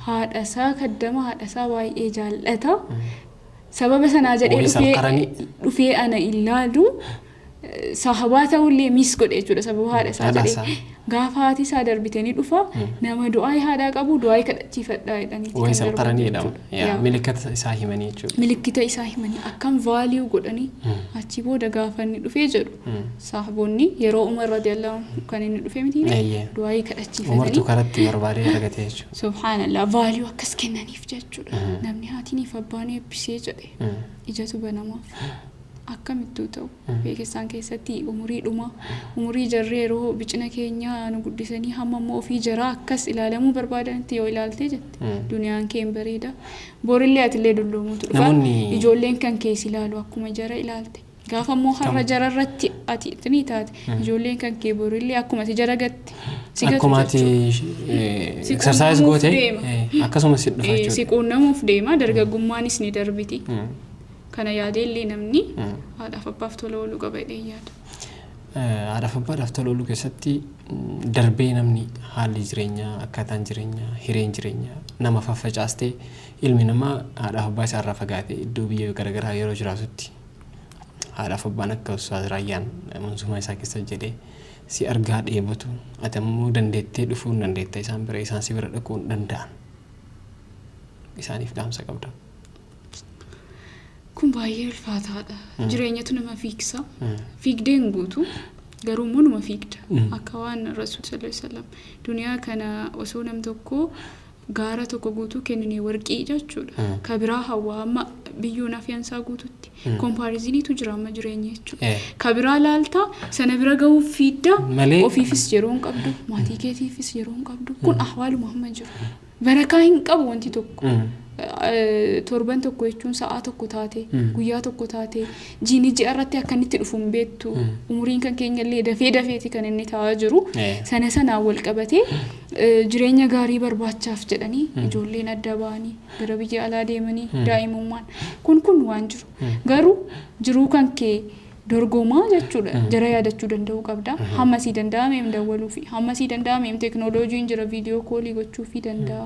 haadhasaa kaddama haadhasaa waa'ee jaallata sababa sanaa jedhee dhufee ana ilaalu sahabaata ullee mis godhe jechuudha sababa haadhasaa jedhee gaafa haati isaa darbitanii dhufa nama du'aa haadhaa qabu du'aa kadhachiifadhaa jedhanii way sabqaraniidha milikkata isaa himanii jechuudha milikkita isaa himanii akkam value godhanii achi booda gaafanni dhufee jedhu sahaboonni yeroo Umar radiyallahu anhu kan inni dhufe miti du'aa kadhachiifatanii Umartu karatti barbaadee argate jechuudha subhanallah value akkas kennaniif jechuudha namni haatiniif abbaan eebbisee jedhe ijatu banamaaf akkamittuu ta'u beekesaan keessatti umurii jarree yeroo bicina keenya nu guddisanii hamma immoo ofii jaraa akkas ilaalamuu barbaadanitti yoo ilaalte jette duniyaan keen bareeda borillee atillee dulloomuutu dhufa ijoolleen kan keessa ilaalu akkuma jara ilaalte gaafa immoo har'a jararratti ati itni taate ijoolleen kan kee borillee akkuma si jara gatte akkuma ati exercise goote akkasuma si dhufa jechuudha si quunnamuuf deema dargaggummaaniis ni darbiti kana yaadeellee namni haadhaaf abbaaf tola ooluu qaba jedhee yaada. Haadhaaf abbaadhaaf tola ooluu keessatti darbee namni haalli jireenyaa akkaataan jireenyaa hireen jireenyaa nama faffacaastee ilmi namaa haadhaaf abbaa isaa irraa fagaatee iddoo biyya garaagaraa yeroo jiraatutti haadhaaf abbaan akka osoo raayyaan mansumaa isaa keessa jedhee si argaa dheebatu ati ammoo dandeettee dhufuu hin dandeetta isaan bira isaan si bira dhaquu hin danda'an isaaniif dhaamsa qabda. Kun baay'ee ulfaataadha. Jireenyatu nama fiigsa. Fiigdeen guutu garuu immoo nama fiigda. Akka waan Rasuul sallallahu alaihi wasallam duniyaa kana osoo nam tokko gaara tokko guutuu kennine warqii jechuudha. Ka biraa hawaa amma biyyoo nafiyansaa guututti kompaariiziniitu jira amma jireenya jechuudha. Ka biraa laalta sana bira gahuuf fiidda ofiifis yeroo hin qabdu maatii keetiifis yeroo hin qabdu kun ahwaaluma hamma jiru. Barakaa hin qabu wanti tokko. Torban tokko jechuun sa'aa tokko taate guyyaa tokko taate jiini ji'arratti akkanitti dhufuun beektu umuriin kan keenyallee dafeeti kan inni taa'aa jiru sana wal qabatee jireenya gaarii barbaachaaf jedhanii ijoolleen adda ba'anii gara biyya alaa deemanii daa'imummaan kun waan jiru garuu jiruu kan kee dorgomaa jechuudha jara yaadachuu danda'uu qabda hammasii danda'ameem dawwaluu fi hammasii danda'ameem teeknooloojiin jira viidiyoo koolii gochuu fi danda'a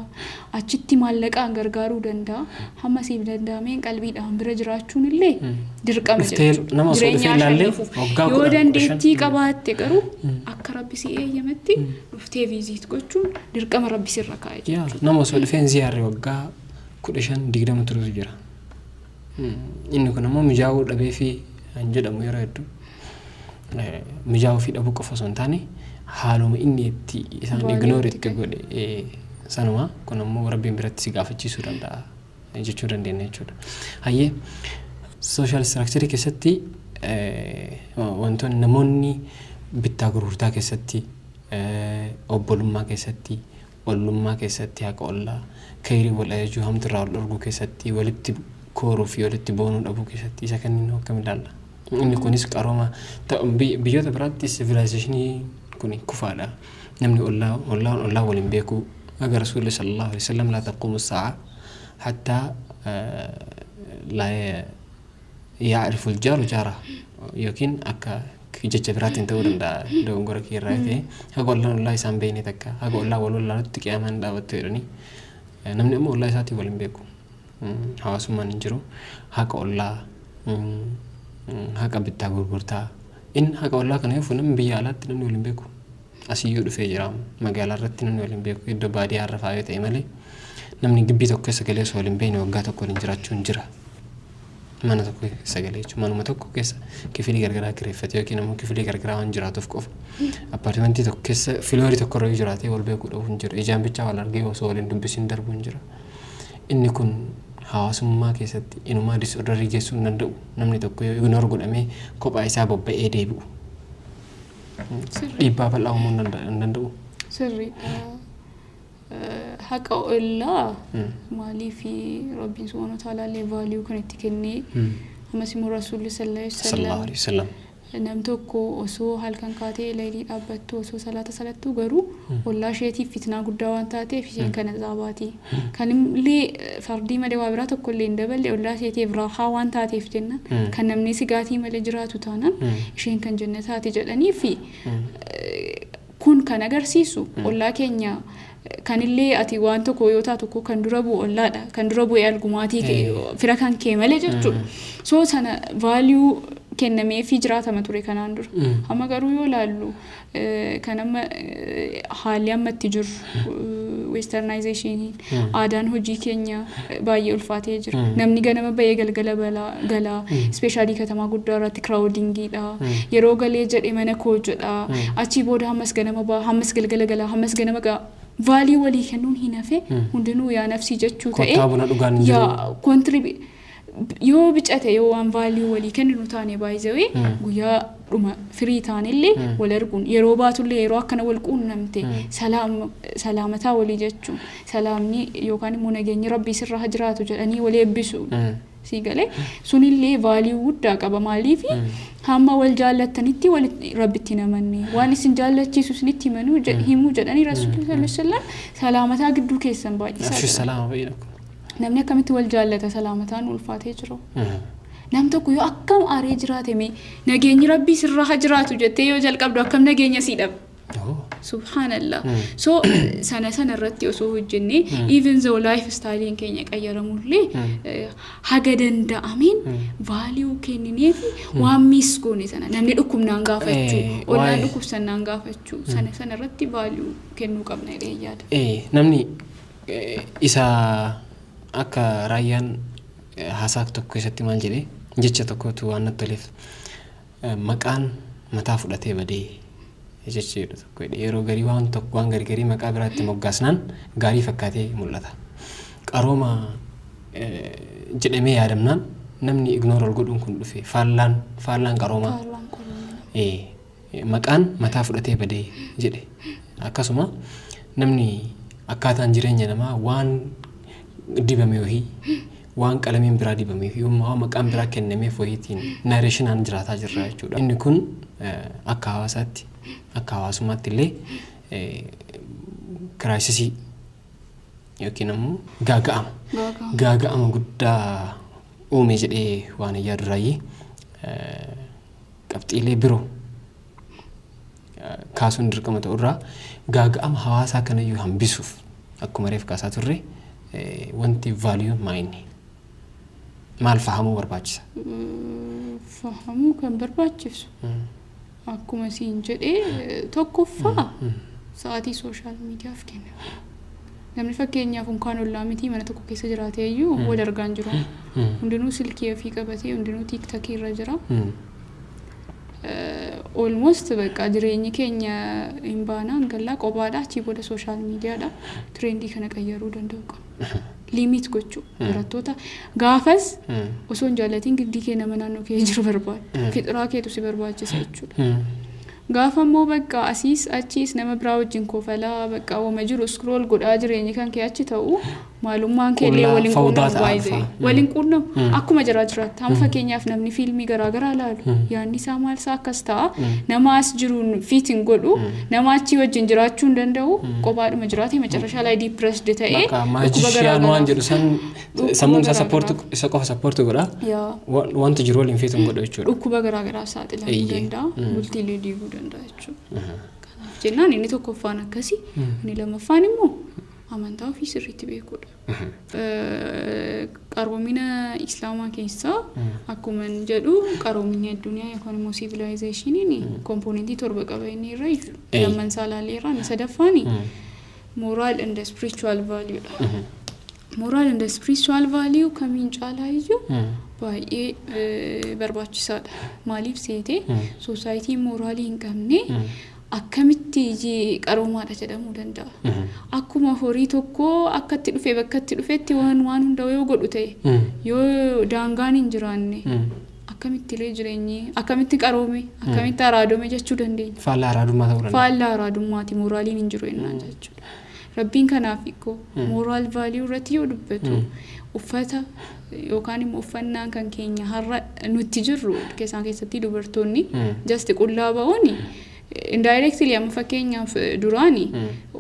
achitti maallaqaan gargaaruu danda'a hammasii danda'ameen qalbiidhaan bira jiraachuun illee dirqama jechuudha jireenyaa yoo dandeettii qabaatte garuu akka rabbi si eeyyametti dhuftee viiziit gochuun dirqama rabbi sirra kaa'e jechuudha nama osoo dhufeen ziyaarri waggaa 15-20 turuu jira inni kun ammoo mijaa'uu dhabee fi jedhamu yeroo hedduu mijaa'uu fi dhabuu qofa osoo hin taane haaluma inni itti isaan ignore itti godhe sanuma kun ammoo rabbiin biratti si gaafachiisuu danda'a jechuu dandeenya jechuudha. Hayyee social structure keessatti wantoonni namoonni bittaa gurgurtaa keessatti obbolummaa keessatti ollummaa keessatti haqa ollaa kayrii wal ajajuu hamturraa wal dhorguu keessatti walitti kooruu fi walitti boonuu dhabuu keessatti isa kanneen akkam ilaalla. Inni kunis qarooma biyyoota biraatti civilizationii kun kufaadha. Namni ollaa waliin beeku agar Rasuulli sallallahu alaihi wasallam la taqumu as-sa'a hatta la ya'rifu al-jaru jara yookiin akka jecha biraatiin ta'uu danda'a dogongora kiirraa ta'e haga ollaa isaan beekne takka haga ollaa walolaatti qiyaamaan dhaabattu jedhanii namni ammoo ollaa isaatii waliin beeku hawaasummaan hin jiru haqa ollaa haqa bittaa gurgurtaa in haqa ollaa kana yoo namni biyya alaatti namni waliin beeku asiyyuu dhufee jira magaalaa irratti namni waliin beeku iddoo baadiyyaa irra faayoo ta'e malee namni gibbii tokko keessa galee osoo waliin beekne waggaa tokko waliin jiraachuun jira mana tokko keessa galee jechuudha manuma tokko keessa kifilii gargaraa kireeffate yookiin ammoo kifilii gargaraa waan jiraatuuf qofa appaartimentii tokko keessa filoorii tokko irra jiraatee wal beekuu dhabuun jira ijaan bichaa wal argee osoo waliin dubbisiin darbuun jira inni kun hawaasummaa keessatti inumaa disorderii geessuu hin danda'u namni tokko yoo ignore godhamee kophaa isaa bobba'ee deebi'u dhiibbaa bal'aa uumuu hin danda'u. Sirrii haqa ollaa maalii fi rabbiin subhaanahu wa ta'aalaa value kan itti kennee ammas immoo Rasuulli sallallahu alaihi wasallam nam tokko osoo halkan kaatee leelii dhaabbattu osoo salaata salattu garuu ollaa isheetiif fitnaa guddaa waan taateef isheen kana zaabaati kan illee fardii malee waa biraa tokko illee hin daballe ollaa isheetiif raahaa waan taateef jennan kan namni sigaatii malee jiraatu taanaan isheen kan jannataati jedhanii fi kun kan agarsiisu ollaa keenya kanillee ati waan tokko yoo taatu tokko kan dura bu'u ollaadha kan dura bu'ee argumaatii fira kan kee malee jechuudha so sana value kennamee fi jiraatama ture kanaan dura amma garuu yoo laallu kan amma haalli ammatti jiru westernization aadaan hojii keenya baay'ee ulfaatee jira namni ganama bayee galgala gala especially katama guddaa irratti crowdingidha yeroo galee jedhe mana koo jedha achi booda hammas ganama baa hammas galgala gala hammas ganama gaa value walii kennuun hin hafe hundinuu yaa nafsi jechuu ta'e yaa contribute yoo bicate yoo waan value walii kennu taane baay'ee guyyaa dhuma free taanillee wal arguun yeroo baatullee yeroo akkana wal quunnamte salaamataa walii jechuun salaamni yookaan immoo nageenyi rabbii sirraa jiraatu jedhanii wal eebbisu siigalee sunillee value guddaa qaba maaliif hamma wal jaallattanitti wal rabbitti namanne waan isin jaallachiisu isinitti himuu jedhanii rasuulli sallallahu alaihi wasallam salaamataa gidduu keessan baay'isaa namni akkamitti wal jaallata salaamataan ulfaatee jiru nam tokko yoo akkam aaree jiraate mee nageenyi rabbii sirraa jiraatu jettee yoo jalqabdu akkam nageenya sii dhab subhanallah so sana irratti osoo hojjenne even though lifestyle keenya qayyaramullee haga danda'ameen value kennineef waan miss goone sana namni dhukkubnaan gaafachuu ollaan dhukkubsannaan gaafachuu sana irratti value kennuu qabna jedhee yaada namni isa akka raayyaan haasaak tokko keessatti maal jedhee jecha tokkotu waan nattoleef maqaan mataa fudhatee badee jechuudha tokko yeroo garii waan tokko waan gargarii maqaa biraatti moggaasnaan gaarii fakkaatee mul'ata qarooma jedhamee yaadamnaan namni ignore godhuun kun dhufe faallaan qarooma maqaan mataa fudhatee badee jedhe akkasuma namni akkaataan jireenya namaa waan dibame wahii waan qalamiin biraa dibame yoo maqaan biraa kennameef wahiitiin narrationaan jiraataa jirra jechuudha inni kun akka hawaasaatti akka hawaasummaatti illee kiraayisisii yookiin ammoo gaaga'ama guddaa uume jedhee waan yaaduraayi qabxiilee biroo kaasuun dirqama ta'urraa gaaga'ama hawaasaa kanayyuu hambisuuf akkuma reef kaasaa turre wanti value maayini maal fahamuu barbaachisa fahamuu kan barbaachisu akkuma siin jedhee tokkoffaa sa'aatii social mediaaf kenna namni fakkeenyaaf unkaan ollaa miti mana tokko keessa jiraatee iyyuu wal argaan jiru hundinuu silkii fi qabatee hundinuu tiktok irra jira almost beqa jireenyi keenya hin baanaan gallaa qobaadha achi booda social mediaadha trendii kana qayyaruu danda'u qaba limit gochuu barattoota gaafas osoo hin jaallatiin giddii kee nama naannoo kee jiru barbaada fixuraa keetu si barbaachisa jechuudha gaafa immoo beqa asiis achiis nama biraa wajjin koofalaa beqa wama jiru scroll godhaa jireenyi kan kee achi ta'u maalummaan keellee waliin quunnamu baay'ee waliin quunnamu akkuma jiraatti hamma fakkeenyaaf namni fiilmii garaagaraa ilaalu yaanni isaa maal isaa akkas ta'a nama as jiruun fiitiin godhu nama achi wajjin jiraachuu hin danda'u qobaadhuma jiraate macarrashaa laayii depressed ta'ee dhukkuba garaagaraa waan jedhu sammuun isaa isa qofa sappoorti godha wanti jiru waliin fiitiin godhu jechuudha dhukkuba garaagaraa saaxilamuu danda'a bultiilee diiguu danda'a jechuudha kanaaf jennaan inni tokkoffaan akkasii inni lammaffaan immoo amantaa ofii sirriitti beekuudha qaroomina islaamaa keessaa akkuma jedhu qaroomina addunyaa yookaan immoo civilizationiin kompoonentii 7 qaba inni irra jiru lamman saalaaleerraa inni sadaffaani moral and spiritual value dha moral and spiritual value kamiin caalaa iyyuu baay'ee barbaachisaadha maaliif seete society moraalii hin qabne akkamitti qaroomaadha jedhamuu danda'a akkuma horii tokko akkatti dhufee bakkatti dhufetti waan hunda yoo godhu ta'e yoo daangaan hin jiraanne akkamitti jireenyi akkamitti qaroome akkamitti araadome jechuu dandeenya faallaa araadummaa ta'uu danda'a faallaa araadummaati moraaliin hin jiru ennaan jechuudha rabbiin kanaaf ikkoo moraal value irratti yoo dubbatu uffata yookaan immoo uffannaan kan keenya har'a nutti jirru keessatti dubartoonni just qullaa ba'uuni indirectly amma fakkeenyaaf duraani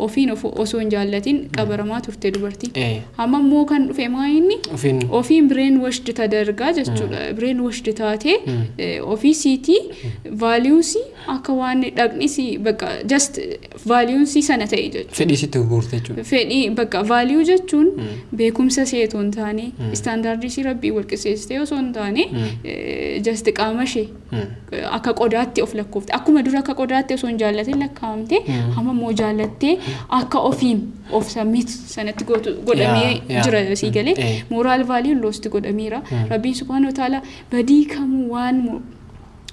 ofiin osoo hin jaallatin qabaramaa turte dubartii amma immoo kan dhufe maayinni ofiin brain washed tadargaa jechuudha brain washed taate ofiisiiti values akka waan dhaqnisi bakka just values sana ta'e jechuudha fedhii sitti gurgurte jechuudha fedhii bakka value jechuun beekumsa seetu hin taane standardii si rabbii walqiseessitee osoo hin taane just qaama ishee akka qodaatti of lakkoofte akkuma dura akka qodaatti osoo hin jaallatin lakkaa'amte amma immoo jaallattee akka ofiin of submit sanatti godhamee jira sii galee moral value lost godhameera rabbiin subhaanahu wa ta'ala badii kamuu waan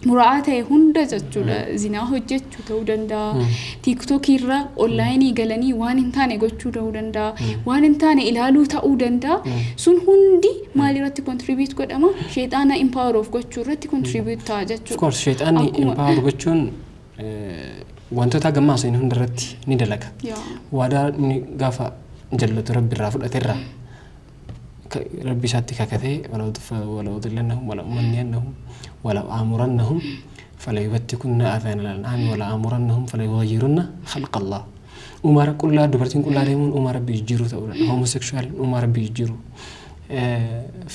muraa'aa ta'e hunda jechuudha zinaa hojjechuu ta'uu danda'a TikTok irra online galanii waan hin taane gochuu ta'uu danda'a waan hin taane ilaaluu ta'uu danda'a sun hundi maal irratti contribute godhama shayxaana empower of gochuu irratti contribute ta'a jechuudha of course shayxaanni empower gochuun wantoota gammaasuu hunda irratti ni dalaga waadaa ni gaafa jallatu rabbi irraa fudhateerra rabbi isaatti kakatee wala udillannahum wala umanniyannahum ولا آمرنهم فلا يبتكن آذان الأنعام ولا آمرنهم فلا يغيرن خلق الله أمر كل دبرتين كل عليهم أمر بيجروا تقول homosexual أمر بيجروا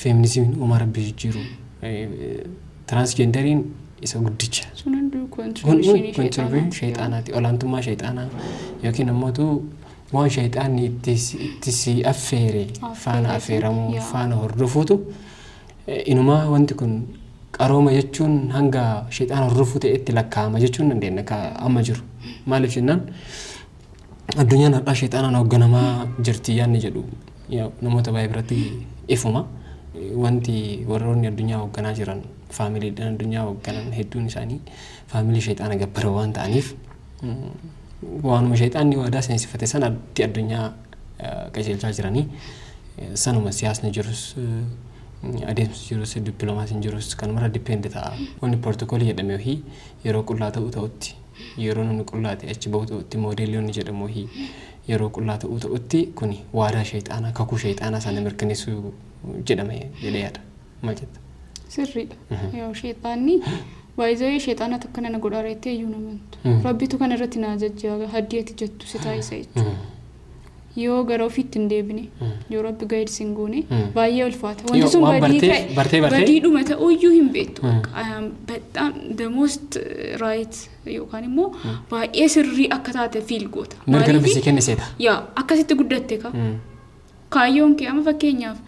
feminism أمر بيجروا transgenderin يسوي قديش سنندو contribution شيطاناتي ولا أنتم ما شيطانا يمكن أمتو وان شيطاني تسي أفيري فانا أفيرمو فانا هرفوتو إنما وانتكن qarooma jechuun hanga shayxaan horrufuu ta'etti lakkaa'ama jechuun dandeenya ka amma jiru maaliif jennaan addunyaan har'a shayxaanaan hoogganamaa jirti yaanni jedhu namoota baay'ee biratti ifuma wanti warroonni addunyaa hoogganaa jiran faamiliidhaan addunyaa hoogganan hedduun isaanii faamilii shayxaana gabbara waan ta'aniif waanuma shayxaanni waadaa seensifate sanatti addunyaa qajeelchaa jiranii sanuma siyaasni jirus adeemsi jirus dippiloomaasiin jirus kan mara dipende ta'a wanni protokoolii jedhamee fi yeroo qullaa ta'uu ta'utti yeroo namni qullaa ta'e achi bahu ta'utti moodeeliyoonni jedhamu fi yeroo qullaa ta'uu ta'utti kuni waadaa shayxaanaa kakuu shayxaanaa sana mirkaneessuu jedhame jedhee yaada maal jetta sirriidha yoo shayxaanni waayizee shayxaana tokko kana godhareettee iyyuu namantu rabbitu kana irratti naa jajjaa haddiyeeti jettu si taasisa jechuudha yoo gara ofiitti hin deebine yoo rabbi gaayid singuune baay'ee ulfaata wanti sun badii dhuma ta'uu iyyuu hin beektu በጣም the most right yookaan immoo baay'ee sirrii akka taate fiil goota mirga rabbi si kenne seeta yaa akkasitti guddatte ka kaayyoon kee amma fakkeenyaaf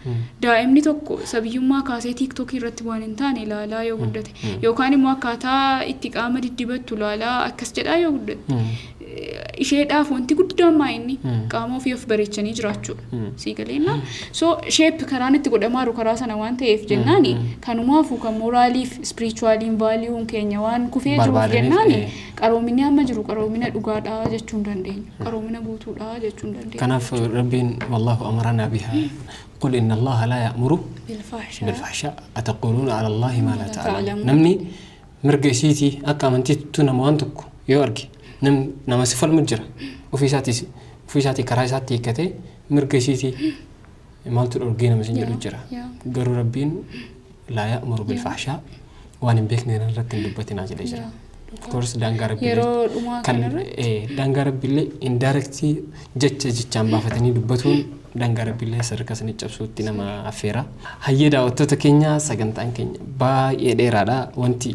daa'imni tokko sabiyyummaa kaasee TikTok irratti waan hin taane ilaalaa yoo guddate yookaan immoo akkaataa itti qaama diddibattu ilaalaa akkas jedhaa yoo guddate isheedhaaf wanti guddaan maayinni qaama ofii of bareechanii jiraachuudha siigaleenna so shape karaan itti godhamaaru karaa sana waan ta'eef jennaani kanumaafuu kan moraaliif spiritualiin vaaliuun keenya waan kufee jiruuf jennaani qaroominni amma jiru qaroomina dhugaadhaa jechuun dandeenya qaroomina guutuudhaa jechuun dandeenya kanaaf rabbiin wallahu amarana biha قل إن الله لا يأمر بالفحشاء أتقولون على الله ما لا تعلمون نمني مرقسيتي أكامنتي تنموانتك يورجي نما سفل مجرى وفي ساتي كراي ساتي كتي مرقسيتي مالت الأورجين مسنجر الجرى قالوا ربين لا يأمر بالفحشاء وأنا بيكني نركن دبتنا جل جرى كورس دانغار بيلي كان دانغار بيلي indirectly جتشام بافتني دبتون دانغار بيلي سركاسني جبسوتي نما أفيرا هيدا وتوتا كينيا سجنتان كينيا با يديرادا وانتي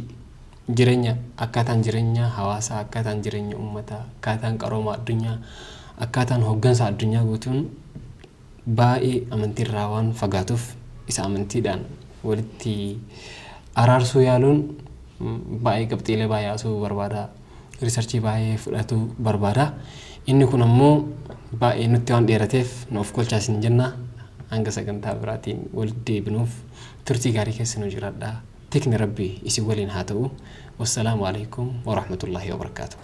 jireenya akkaataan jireenya hawaasaa akkaataan jireenya uummataa akkaataan qarooma addunyaa akkaataan hooggansa addunyaa guutuun baay'ee amantiirraa waan fagaatuuf isa amantiidhaan walitti araarsuu yaaluun baay'ee qabxiilee baay'ee asuu barbaada riisarchii baay'ee fudhatu barbaada inni kun ammoo baay'ee nutti waan dheerateef nuuf kolchaas hin jenna hanga sagantaa biraatiin walitti deebinuuf turtii gaarii keessa nu jiraadha تكن ربي يسوي لنا هاتو والسلام عليكم ورحمة الله وبركاته